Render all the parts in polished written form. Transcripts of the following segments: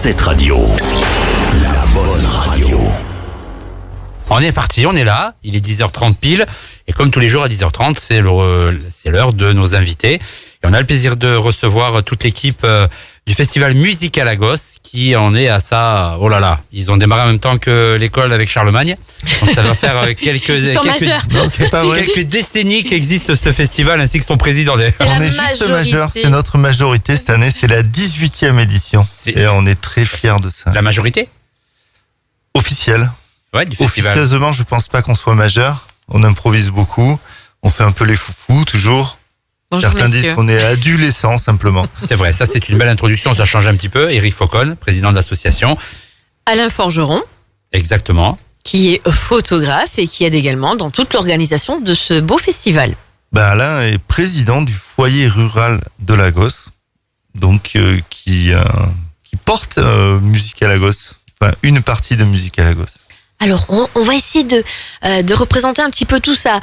cette radio. La bonne radio. On est parti, on est là, il est 10h30 pile, et comme tous les jours à 10h30, c'est l'heure de nos invités. Et on a le plaisir de recevoir toute l'équipe du festival Musicalagos qui en est à ça. Oh là là, ils ont démarré en même temps que l'école avec Charlemagne. Donc ça va faire quelques décennies qu'existe ce festival ainsi que son président. On est juste majeur, c'est notre majorité cette année, c'est la 18e édition. Et on est très fiers de ça. La majorité officielle. Ouais, du festival. Officieusement, je pense pas qu'on soit majeur. On improvise beaucoup. On fait un peu les foufous, toujours. Bonjour, certains messieurs. disent qu'on est adolescents, simplement. C'est vrai, ça c'est une belle introduction, ça change un petit peu. Éric Faucon, président de l'association. Alain Forgeron, Exactement. qui est photographe et qui aide également dans toute l'organisation de ce beau festival. Alain est président du foyer rural de Lagos, donc qui porte Musicalagos, enfin une partie de Musicalagos. Alors, on va essayer de représenter un petit peu tout ça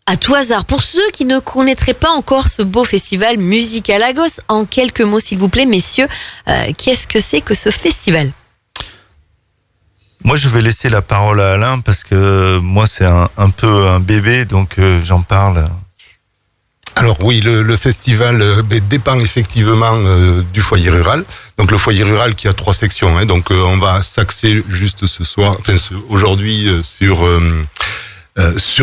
à tout hasard. Pour ceux qui ne connaîtraient pas encore ce beau festival Musicalagos, en quelques mots s'il vous plaît, messieurs, qu'est-ce que c'est que ce festival ? Moi, je vais laisser la parole à Alain parce que moi, c'est un peu un bébé, donc j'en parle. Alors oui, le festival dépend effectivement du foyer rural. Donc le foyer rural qui a 3 sections. Hein, donc on va s'axer juste aujourd'hui sur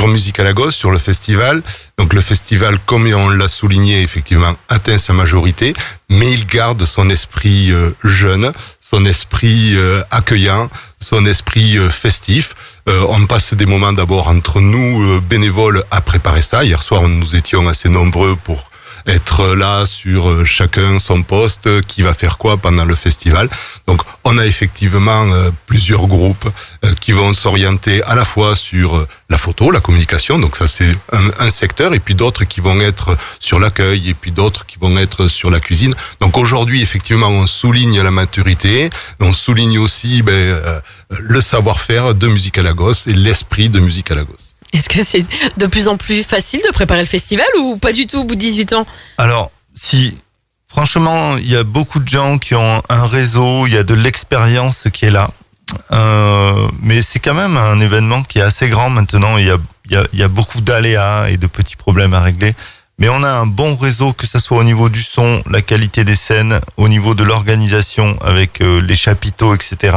Musicalagos, sur le festival. Donc le festival, comme on l'a souligné, effectivement, atteint sa majorité, mais il garde son esprit jeune, son esprit accueillant, son esprit festif. On passe des moments d'abord entre nous, bénévoles, à préparer ça. Hier soir, nous étions assez nombreux pour être là sur chacun son poste, qui va faire quoi pendant le festival. Donc on a effectivement plusieurs groupes qui vont s'orienter à la fois sur la photo, la communication, donc ça c'est un secteur, et puis d'autres qui vont être sur l'accueil, et puis d'autres qui vont être sur la cuisine. Donc aujourd'hui effectivement on souligne la maturité, on souligne aussi le savoir-faire de Musicalagos et l'esprit de Musicalagos. Est-ce que c'est de plus en plus facile de préparer le festival ou pas du tout au bout de 18 ans ? Alors, franchement, il y a beaucoup de gens qui ont un réseau, il y a de l'expérience qui est là. Mais c'est quand même un événement qui est assez grand maintenant. Il y a beaucoup d'aléas et de petits problèmes à régler. Mais on a un bon réseau, que ce soit au niveau du son, la qualité des scènes, au niveau de l'organisation avec les chapiteaux, etc.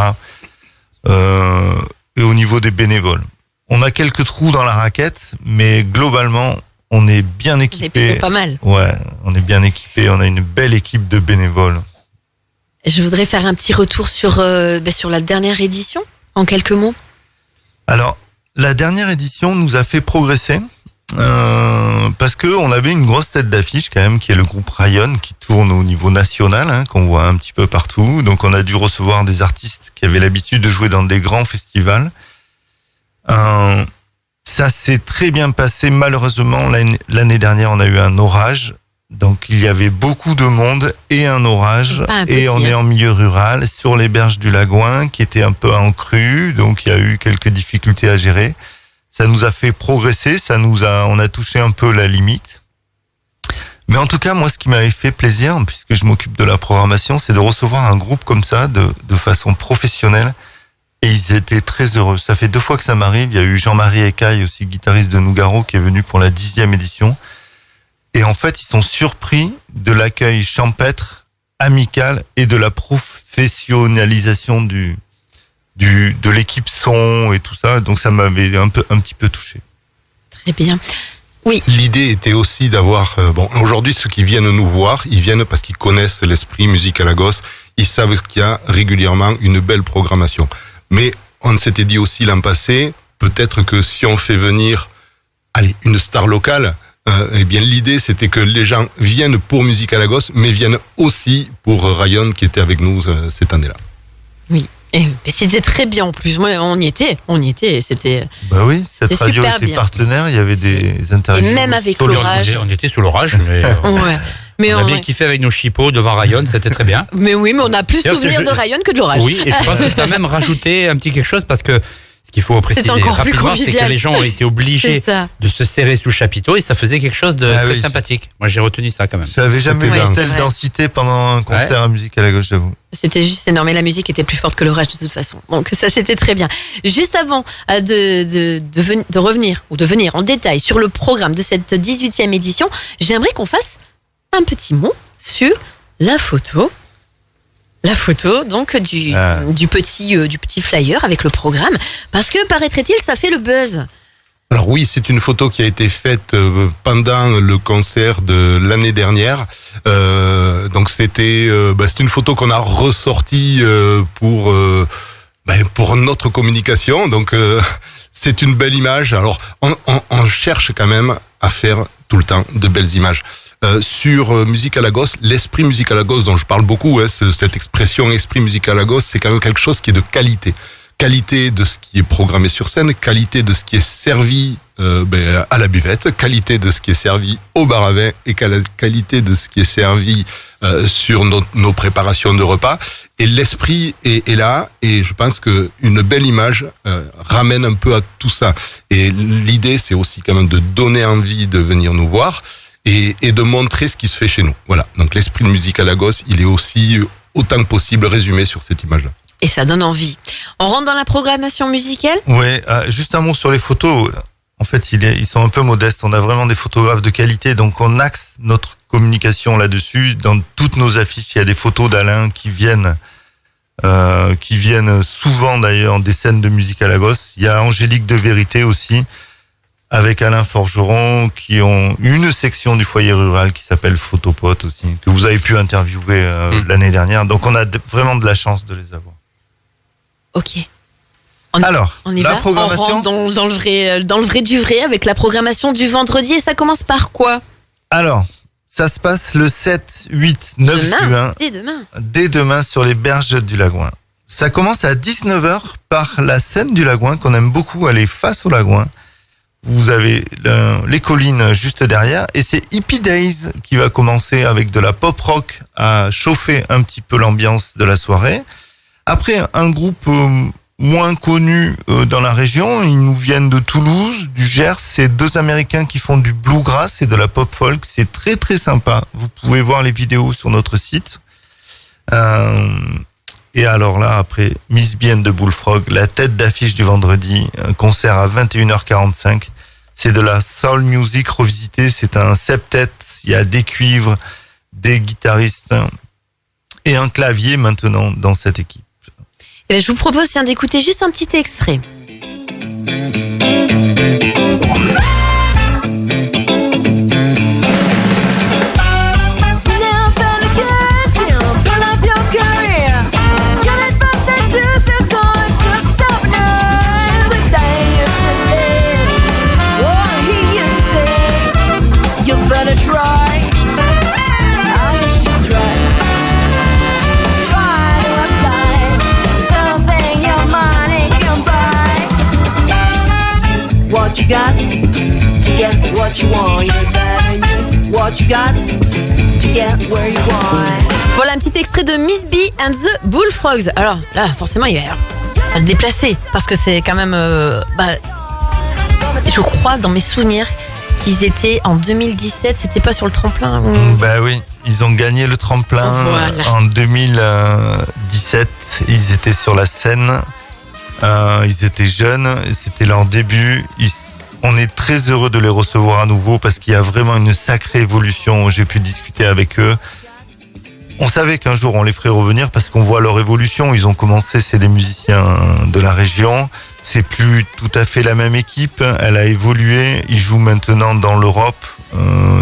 Et au niveau des bénévoles. On a quelques trous dans la raquette, mais globalement, on est bien équipé. C'est pas mal. Ouais, on est bien équipé. On a une belle équipe de bénévoles. Je voudrais faire un petit retour sur la dernière édition, en quelques mots. Alors, la dernière édition nous a fait progresser parce que on avait une grosse tête d'affiche quand même, qui est le groupe Ryan, qui tourne au niveau national, qu'on voit un petit peu partout. Donc, on a dû recevoir des artistes qui avaient l'habitude de jouer dans des grands festivals. Ça s'est très bien passé. Malheureusement, l'année dernière, on a eu un orage. Donc, il y avait beaucoup de monde et un orage. Et on est en milieu rural, sur les berges du Lagouin, qui était un peu en crue. Donc, il y a eu quelques difficultés à gérer. Ça nous a fait progresser. On a touché un peu la limite. Mais en tout cas, moi, ce qui m'avait fait plaisir, puisque je m'occupe de la programmation, c'est de recevoir un groupe comme ça, de façon professionnelle. Et ils étaient très heureux. Ça fait 2 fois que ça m'arrive. Il y a eu Jean-Marie Ecaille, aussi guitariste de Nougaro, qui est venu pour la 10e édition. Et en fait, ils sont surpris de l'accueil champêtre, amical et de la professionnalisation de l'équipe son et tout ça. Donc ça m'avait un petit peu touché. Très bien. Oui. L'idée était aussi d'avoir... aujourd'hui, ceux qui viennent nous voir, ils viennent parce qu'ils connaissent l'esprit Musicalagos. Ils savent qu'il y a régulièrement une belle programmation. Mais on s'était dit aussi l'an passé, peut-être que si on fait venir une star locale, l'idée c'était que les gens viennent pour Musicalagos, mais viennent aussi pour Ryan qui était avec nous cette année-là. Oui, et c'était très bien en plus. Moi, on y était, c'était. Bah oui, cette radio était bien. Partenaire, il y avait des interviews. Et même avec l'orage. On était sous l'orage, mais ouais. Mais on a bien kiffé avec nos chipots devant Ryan, c'était très bien. Mais oui, mais on a plus souvenir de Ryan que de l'orage. Oui, et je pense que ça a même rajouté un petit quelque chose parce que Ce qu'il faut préciser encore plus rapidement, c'est que convivial. les gens ont été obligés de se serrer sous le chapiteau et ça faisait quelque chose de très sympathique. Moi, j'ai retenu ça quand même. J'avais jamais vu Ouais, telle c'est densité pendant un concert à musique à la gauche, j'avoue. C'était juste énorme et la musique était plus forte que l'orage de toute façon. Donc ça c'était très bien. Juste avant de revenir ou de venir en détail sur le programme de cette 18e édition, j'aimerais qu'on fasse un petit mot sur la photo. La photo donc du petit flyer avec le programme parce que paraîtrait-il ça fait le buzz. Alors oui, c'est une photo qui a été faite pendant le concert de l'année dernière. Donc c'est une photo qu'on a ressortie pour notre communication. Donc c'est une belle image. Alors on cherche quand même à faire tout le temps de belles images. Sur Musique à Lagos, l'esprit Musique à Lagos dont je parle beaucoup, cette expression esprit Musique à Lagos, c'est quand même quelque chose qui est de qualité. Qualité de ce qui est programmé sur scène, qualité de ce qui est servi à la buvette, qualité de ce qui est servi au bar à vin et qualité de ce qui est servi sur nos préparations de repas. Et l'esprit est là et je pense que une belle image ramène un peu à tout ça. Et l'idée, c'est aussi quand même de donner envie de venir nous voir et de montrer ce qui se fait chez nous. Voilà. Donc l'esprit de Musique à Lagos, il est aussi autant que possible résumé sur cette image-là. Et ça donne envie. On rentre dans la programmation musicale ? Ouais, juste un mot sur les photos. En fait, ils sont un peu modestes. On a vraiment des photographes de qualité, donc on axe notre communication là-dessus. Dans toutes nos affiches, il y a des photos d'Alain qui viennent souvent d'ailleurs des scènes de Musique à Lagos. Il y a Angélique de Vérité aussi, avec Alain Forgeron, qui ont une section du foyer rural qui s'appelle Photopote aussi, que vous avez pu interviewer l'année dernière. Donc on a vraiment de la chance de les avoir. Ok. Alors, on y la va. programmation. On rentre dans le vrai du vrai avec la programmation du vendredi et ça commence par quoi ? Alors, ça se passe le 7, 8, 9 juin. Dès demain sur les berges du Lagouin. Ça commence à 19h par la scène du Lagouin qu'on aime beaucoup, elle est face au Lagouin. Vous avez les collines juste derrière et c'est Hippie Days qui va commencer avec de la pop rock à chauffer un petit peu l'ambiance de la soirée. Après, un groupe moins connu dans la région, ils nous viennent de Toulouse, du Gers, c'est deux Américains qui font du bluegrass et de la pop folk, c'est très très sympa. Vous pouvez voir les vidéos sur notre site. Et alors là, après, Miss Bien de Bullfrog, la tête d'affiche du vendredi, un concert à 21h45. C'est de la soul music revisitée, c'est un septet, il y a des cuivres, des guitaristes et un clavier maintenant dans cette équipe. Et je vous propose d'écouter juste un petit extrait. What you got to get what you want. You better use what you got to get where you want. Voilà un petit extrait de Miss B and the Bullfrogs. Alors là, forcément, il va se déplacer parce que c'est quand même. Je crois dans mes souvenirs qu'ils étaient en 2017. C'était pas sur le tremplin. Bah oui, ils ont gagné le tremplin en 2017. Ils étaient sur la scène. Ils étaient jeunes, c'était leur début. On est très heureux de les recevoir à nouveau parce qu'il y a vraiment une sacrée évolution. J'ai pu discuter avec eux. On savait qu'un jour on les ferait revenir parce qu'on voit leur évolution. Ils ont commencé, c'est des musiciens de la région. C'est plus tout à fait la même équipe. Elle a évolué. Ils jouent maintenant dans l'Europe.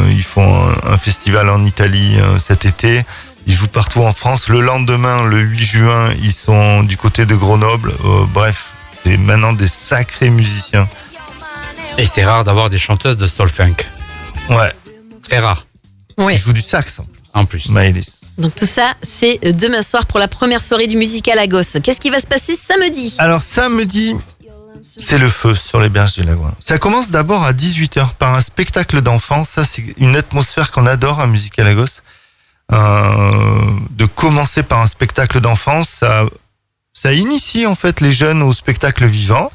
Ils font un festival en Italie cet été. Ils jouent partout en France. Le lendemain, le 8 juin, ils sont du côté de Grenoble. Bref, c'est maintenant des sacrés musiciens. Et c'est rare d'avoir des chanteuses de soul funk. Ouais. Très rare. Oui. Ils jouent du sax en plus. Maëlys. Donc tout ça, c'est demain soir pour la première soirée du Musique à Lagos. Qu'est-ce qui va se passer samedi ? Alors samedi, c'est le feu sur les berges du Lagouin. Ça commence d'abord à 18h par un spectacle d'enfants. Ça, c'est une atmosphère qu'on adore à Musique à Lagos. De commencer par un spectacle d'enfants, ça initie en fait les jeunes au spectacle vivant.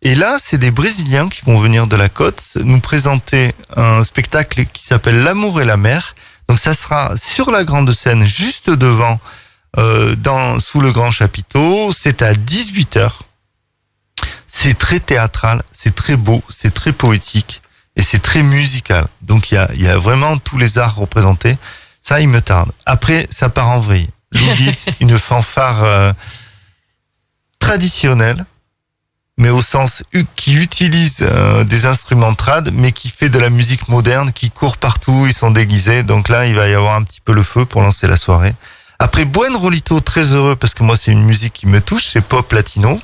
Et là, c'est des Brésiliens qui vont venir de la côte nous présenter un spectacle qui s'appelle L'amour et la mer. Donc ça sera sur la grande scène, juste devant, sous le grand chapiteau. C'est à 18h. C'est très théâtral, c'est très beau, c'est très poétique et c'est très musical. Donc il y a vraiment tous les arts représentés. Ça, il me tarde. Après, ça part en vrille. L'ougit, une fanfare traditionnelle, mais au sens qui utilise des instruments trad, mais qui fait de la musique moderne, qui court partout, ils sont déguisés. Donc là, il va y avoir un petit peu le feu pour lancer la soirée. Après, Buen Rolito, très heureux, parce que moi, c'est une musique qui me touche, c'est pop latino.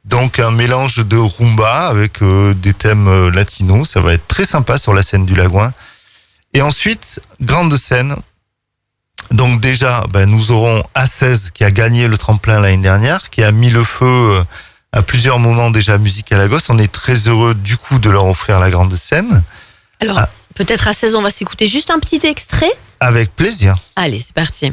Donc un mélange de rumba avec des thèmes latinos, ça va être très sympa sur la scène du Lagouin. Et ensuite, grande scène. Donc déjà, nous aurons A16 qui a gagné le tremplin l'année dernière, qui a mis le feu à plusieurs moments déjà à Musique à Lagos. On est très heureux du coup de leur offrir la grande scène. Alors, peut-être A16, on va s'écouter juste un petit extrait. Avec plaisir. Allez, c'est parti.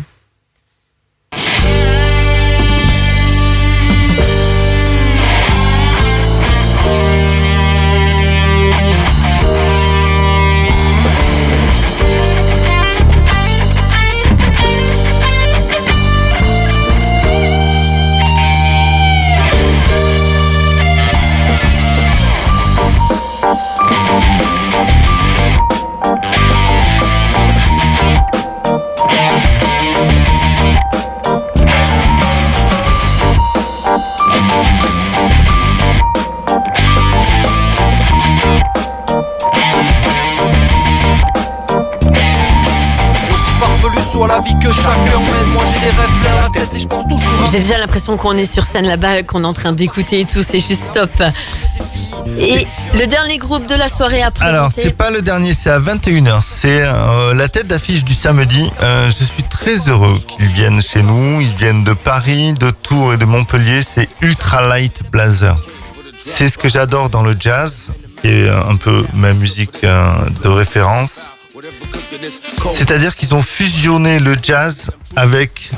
La vie que chacun mène, moi j'ai des rêves plein la tête et je pense toujours. J'ai déjà l'impression qu'on est sur scène là-bas, qu'on est en train d'écouter et tout, c'est juste top. Et le dernier groupe de la soirée à présenter. Alors, c'est pas le dernier, c'est à 21h. C'est la tête d'affiche du samedi. Je suis très heureux qu'ils viennent chez nous. Ils viennent de Paris, de Tours et de Montpellier. C'est Ultra Light Blazer. C'est ce que j'adore dans le jazz, qui est un peu ma musique de référence. C'est-à-dire qu'ils ont fusionné le jazz avec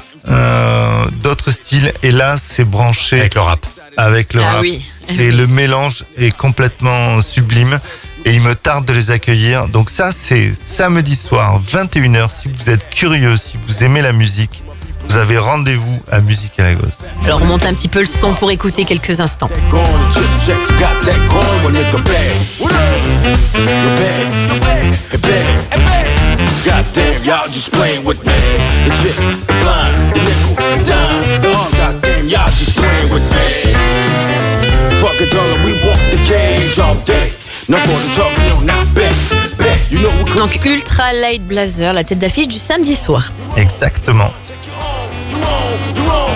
d'autres styles. Et là, c'est branché avec le rap. Avec le rap. Oui. Et le mélange est complètement sublime. Et il me tarde de les accueillir. Donc ça, c'est samedi soir, 21h. Si vous êtes curieux, si vous aimez la musique, vous avez rendez-vous à Musique à Lagos. Alors, on monte un petit peu le son pour écouter quelques instants. Goddamn, y'all just playing with me. The chick, the blind, the nickel, the dime, the arm. Goddamn, y'all just playing with me. Fuck a dollar, we walk the cage all day. No more than talking, no, not bet. You know we Donc, Ultra Light Blazer, la tête d'affiche du samedi soir. Exactement.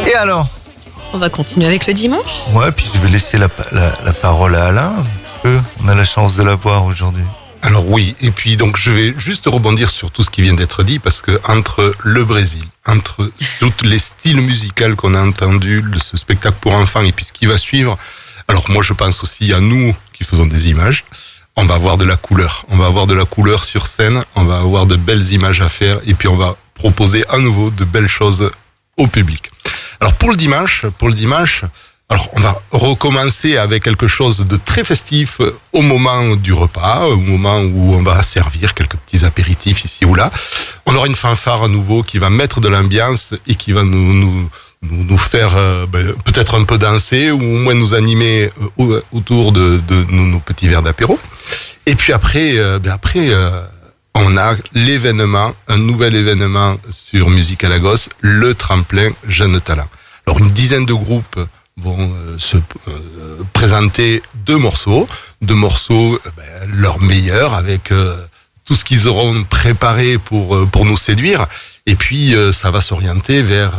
Et alors? On va continuer avec le dimanche. Ouais, puis je vais laisser la parole à Alain. On a la chance de la voir aujourd'hui. Alors oui, et puis donc je vais juste rebondir sur tout ce qui vient d'être dit, parce que entre le Brésil, entre tous les styles musicaux qu'on a entendus, ce spectacle pour enfants et puis ce qui va suivre, alors moi je pense aussi à nous qui faisons des images, on va avoir de la couleur, sur scène, on va avoir de belles images à faire et puis on va proposer à nouveau de belles choses au public. Alors pour le dimanche, alors on va recommencer avec quelque chose de très festif au moment du repas, au moment où on va servir quelques petits apéritifs ici ou là. On aura une fanfare à nouveau qui va mettre de l'ambiance et qui va nous faire peut-être un peu danser ou au moins nous animer autour de nos petits verres d'apéro. Et puis après, on a l'événement, un nouvel événement sur Musique à Lagos, le tremplin Jeunes Talents. Alors une dizaine de groupes vont se présenter deux morceaux, leurs meilleurs, avec tout ce qu'ils auront préparé pour nous séduire. Et puis ça va s'orienter vers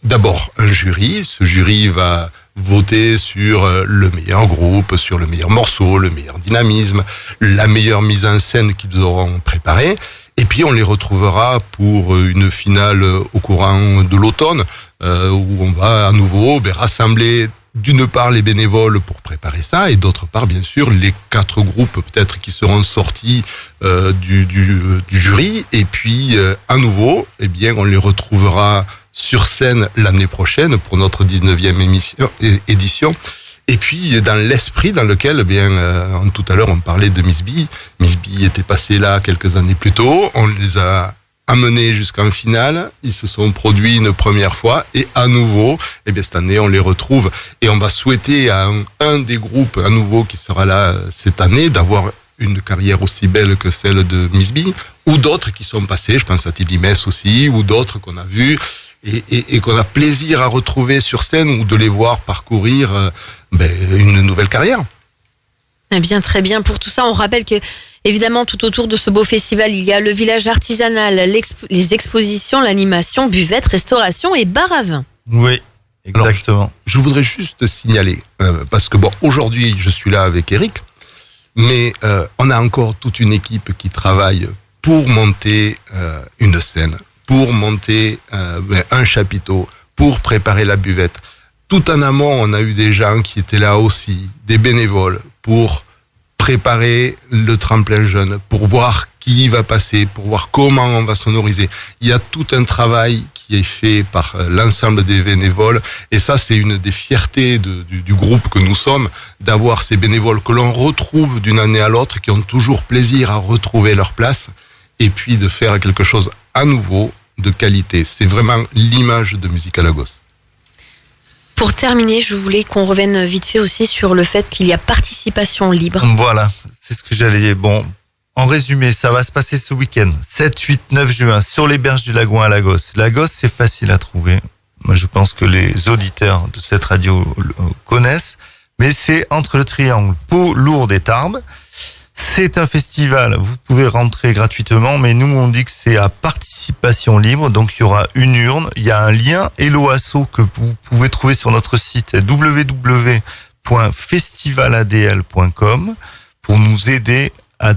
d'abord un jury. Ce jury va voter sur le meilleur groupe, sur le meilleur morceau, le meilleur dynamisme, la meilleure mise en scène qu'ils auront préparée. Et puis on les retrouvera pour une finale au courant de l'automne, où on va à nouveau rassembler d'une part les bénévoles pour préparer ça, et d'autre part bien sûr les 4 groupes peut-être qui seront sortis du jury. Et puis à nouveau, on les retrouvera sur scène l'année prochaine pour notre 19e édition. Et puis dans l'esprit dans lequel, tout à l'heure on parlait de Miss B. Miss B était passée là quelques années plus tôt. On les a amenés jusqu'en finale. Ils se sont produits une première fois et à nouveau, cette année on les retrouve et on va souhaiter à un des groupes à nouveau qui sera là cette année d'avoir une carrière aussi belle que celle de Miss B ou d'autres qui sont passés. Je pense à Tilly Mess aussi ou d'autres qu'on a vus. Et qu'on a plaisir à retrouver sur scène ou de les voir parcourir une nouvelle carrière. Eh bien, très bien. Pour tout ça, on rappelle que, évidemment, tout autour de ce beau festival, il y a le village artisanal, les expositions, l'animation, buvette, restauration et bar à vin. Oui, exactement. Alors, je voudrais juste signaler, parce que aujourd'hui, je suis là avec Eric, mais on a encore toute une équipe qui travaille pour monter une scène, pour monter un chapiteau, pour préparer la buvette. Tout en amont, on a eu des gens qui étaient là aussi, des bénévoles, pour préparer le tremplin jeune, pour voir qui va passer, pour voir comment on va sonoriser. Il y a tout un travail qui est fait par l'ensemble des bénévoles, et ça c'est une des fiertés du groupe que nous sommes, d'avoir ces bénévoles que l'on retrouve d'une année à l'autre, qui ont toujours plaisir à retrouver leur place, et puis de faire quelque chose à nouveau, de qualité. C'est vraiment l'image de Musica Lagos. Pour terminer, je voulais qu'on revienne vite fait aussi sur le fait qu'il y a participation libre. Voilà, c'est ce que j'allais dire. Bon, en résumé, ça va se passer ce week-end, 7, 8, 9 juin, sur les berges du Lagouin à Lagos. Lagos, c'est facile à trouver. Moi, je pense que les auditeurs de cette radio connaissent. Mais c'est entre le triangle Pau, Lourdes et Tarbes. C'est un festival, vous pouvez rentrer gratuitement, mais nous on dit que c'est à participation libre, donc il y aura une urne, il y a un lien Hello Asso que vous pouvez trouver sur notre site www.festivaladl.com pour nous aider à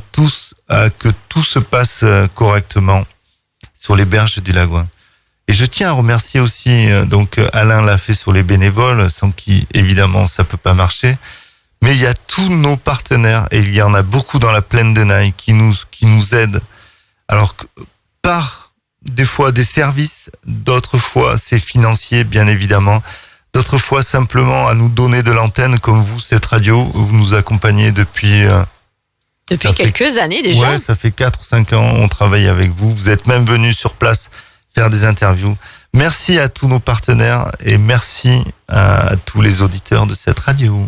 que tout se passe correctement sur les berges du Lagouin. Et je tiens à remercier aussi, donc Alain l'a fait sur les bénévoles, sans qui évidemment ça peut pas marcher. Mais il y a tous nos partenaires, et il y en a beaucoup dans la plaine de Naï qui nous aident. Alors, par des fois des services, d'autres fois c'est financier, bien évidemment. D'autres fois simplement à nous donner de l'antenne, comme vous, cette radio, vous nous accompagnez depuis quelques années déjà. Ouais, ça fait 4 ou 5 ans, on travaille avec vous. Vous êtes même venus sur place faire des interviews. Merci à tous nos partenaires et merci à tous les auditeurs de cette radio.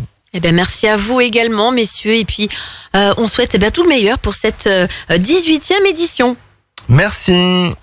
Merci à vous également, messieurs. Et puis, on souhaite tout le meilleur pour cette 18e édition. Merci.